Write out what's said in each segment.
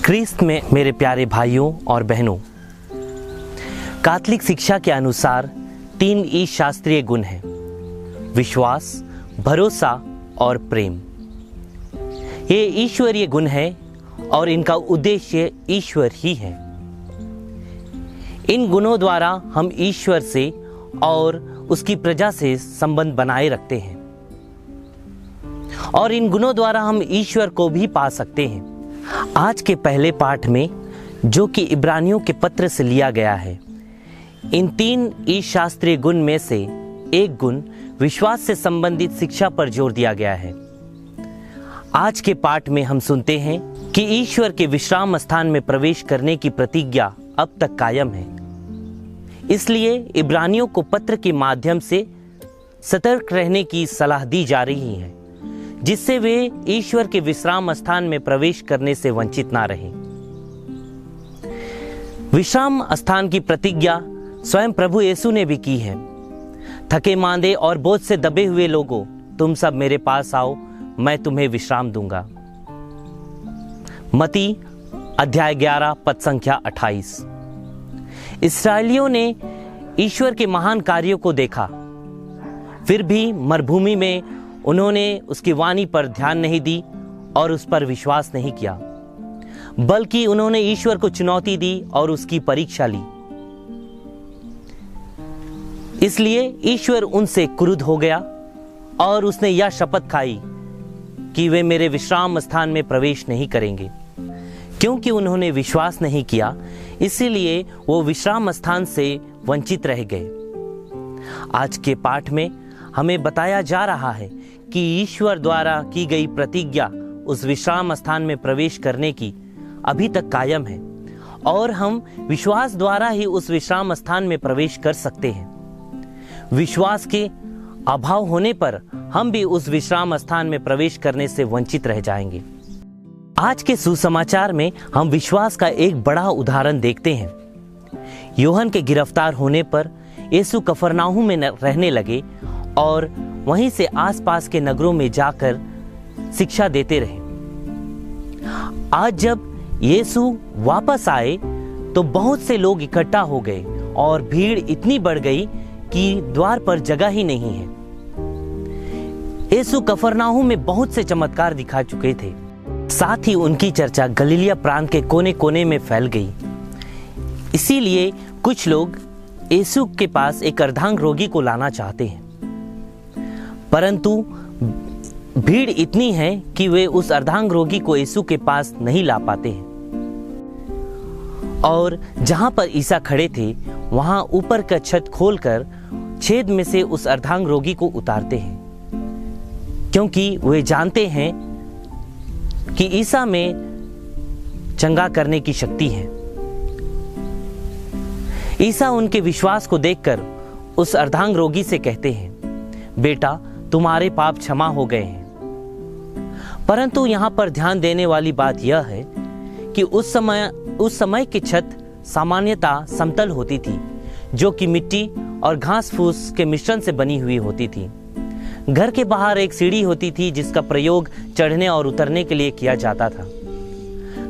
ख्रीस्त में मेरे प्यारे भाइयों और बहनों, कैथोलिक शिक्षा के अनुसार 3 ई शास्त्रीय गुण हैं: विश्वास, भरोसा और प्रेम। ये ईश्वरीय गुण हैं और इनका उद्देश्य ईश्वर ही है। इन गुणों द्वारा हम ईश्वर से और उसकी प्रजा से संबंध बनाए रखते हैं और इन गुणों द्वारा हम ईश्वर को भी पा सकते हैं। आज के पहले पाठ में, जो कि इब्रानियों के पत्र से लिया गया है, इन 3 ई शास्त्रीय गुण में से एक गुण विश्वास से संबंधित शिक्षा पर जोर दिया गया है। आज के पाठ में हम सुनते हैं कि ईश्वर के विश्राम स्थान में प्रवेश करने की प्रतिज्ञा अब तक कायम है। इसलिए इब्रानियों को पत्र के माध्यम से सतर्क रहने की सलाह दी जा रही है, जिससे वे ईश्वर के विश्राम स्थान में प्रवेश करने से वंचित ना रहें। विश्राम स्थान की प्रतिज्ञा स्वयं प्रभु यीशु ने भी की है। थके मांदे और बोझ से दबे हुए लोगों, तुम सब मेरे पास आओ, मैं तुम्हें विश्राम दूंगा। मत्ती अध्याय 11 पद संख्या 28। इस्राएलियों ने ईश्वर के महान कार्यों को देखा, फिर भी मरुभूमि में उन्होंने उसकी वाणी पर ध्यान नहीं दी और उस पर विश्वास नहीं किया, बल्कि उन्होंने ईश्वर को चुनौती दी और उसकी परीक्षा ली। इसलिए ईश्वर उनसे क्रुद्ध हो गया और उसने यह शपथ खाई कि वे मेरे विश्राम स्थान में प्रवेश नहीं करेंगे। क्योंकि उन्होंने विश्वास नहीं किया, इसीलिए वो विश्राम स्थान से वंचित रह गए। आज के पाठ में हमें बताया जा रहा है कि ईश्वर द्वारा की गई प्रतिज्ञा उस विश्राम स्थान में प्रवेश करने की अभी तक कायम है और हम विश्वास द्वारा ही उस विश्राम स्थान में प्रवेश कर सकते हैं। विश्वास के अभाव होने पर हम भी उस विश्राम स्थान में प्रवेश करने से वंचित रह जाएंगे। आज के सुसमाचार में हम विश्वास का एक बड़ा उदाहरण देखते हैं। यूहन्ना के गिरफ्तार होने पर यीशु कफरनाहूम में रहने लगे और वहीं से आसपास के नगरों में जाकर शिक्षा देते रहे। आज जब यीशु वापस आए तो बहुत से लोग इकट्ठा हो गए और भीड़ इतनी बढ़ गई कि द्वार पर जगह ही नहीं है। यीशु कफरनाहूम में बहुत से चमत्कार दिखा चुके थे। साथ ही उनकी चर्चा गलीलिया प्रांत के कोने कोने में फैल गई। इसीलिए कुछ लोग यीशु के पास एक अर्धांग रोगी को लाना चाहते हैं, परंतु भीड़ इतनी है कि वे उस अर्धांग रोगी को यीशु के पास नहीं ला पाते हैं। और जहां पर ईसा खड़े थे, वहां ऊपर का छत खोलकर छेद में से उस अर्धांग रोगी को उतारते हैं, क्योंकि वे जानते हैं कि ईसा में चंगा करने की शक्ति है। ईसा उनके विश्वास को देखकर उस अर्धांग रोगी से कहते हैं, बेटा, तुम्हारे पाप क्षमा हो गए हैं। परंतु यहाँ पर ध्यान देने वाली बात यह है कि उस समय की छत सामान्यतः समतल होती थी, जो कि मिट्टी और घास फूस के मिश्रण से बनी हुई होती थी। घर के बाहर एक सीढ़ी होती थी जिसका प्रयोग चढ़ने और उतरने के लिए किया जाता था।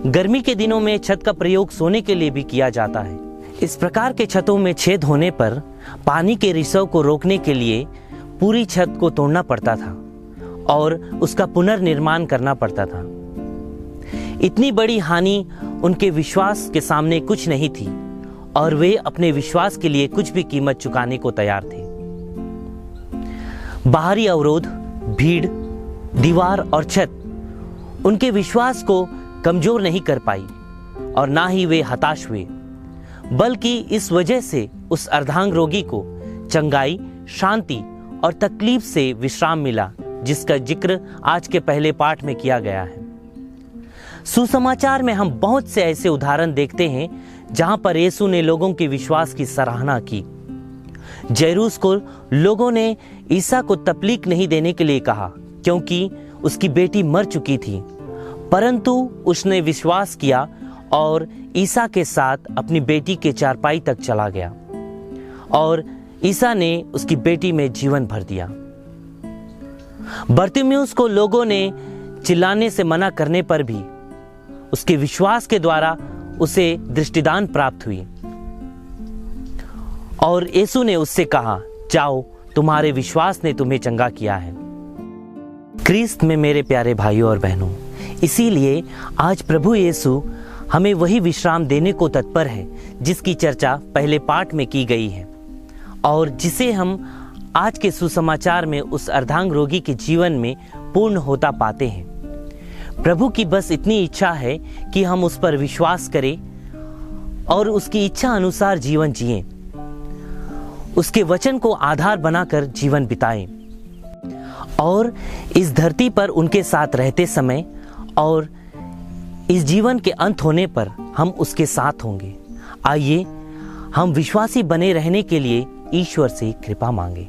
गर्मी के दिनों में छत का प्रयोग सोने के लिए भी किया जाता है। इस प्रकार के छतों में छेद होने पर पानी के रिसाव को रोकने के लिए पूरी छत को तोड़ना पड़ता था और उसका पुनर्निर्माण करना पड़ता था। इतनी बड़ी हानि उनके विश्वास के सामने कुछ नहीं थी और वे अपने विश्वास के लिए कुछ भी कीमत चुकाने को तैयार थे। बाहरी अवरोध, भीड़, दीवार और छत उनके विश्वास को कमजोर नहीं कर पाई और ना ही वे हताश हुए, बल्कि इस वजह से उस अर्धांग रोगी को चंगाई, शांति और तकलीफ से विश्राम मिला, जिसका जिक्र आज के पहले पाठ में किया गया है। सुसमाचार में हम बहुत से ऐसे उदाहरण देखते हैं जहां पर यीशु ने लोगों के विश्वास की सराहना की। जैरूस को लोगों ने ईसा को तकलीफ नहीं देने के लिए कहा, क्योंकि उसकी बेटी मर चुकी थी, परंतु उसने विश्वास किया और ईसा के साथ अपनी बेटी के चारपाई तक चला गया और ईसा ने उसकी बेटी में जीवन भर दिया। बरतिमेउस को लोगों ने चिल्लाने से मना करने पर भी उसके विश्वास के द्वारा उसे दृष्टिदान प्राप्त हुई। और यीशु ने उससे कहा, जाओ, तुम्हारे विश्वास ने तुम्हें चंगा किया है। क्रिस्त में मेरे प्यारे भाइयों और बहनों, इसीलिए आज प्रभु यीशु हमें वही विश्राम देने को तत्पर है जिसकी चर्चा पहले पाठ में की गई है और जिसे हम आज के सुसमाचार में उस अर्धांग रोगी के जीवन में पूर्ण होता पाते हैं। प्रभु की बस इतनी इच्छा है कि हम उस पर विश्वास करें और उसकी इच्छा अनुसार जीवन जिएं, उसके वचन को आधार बनाकर जीवन बिताएं और इस धरती पर उनके साथ रहते समय और इस जीवन के अंत होने पर हम उसके साथ होंगे। आइए हम विश्वासी बने रहने के लिए ईश्वर से कृपा मांगे।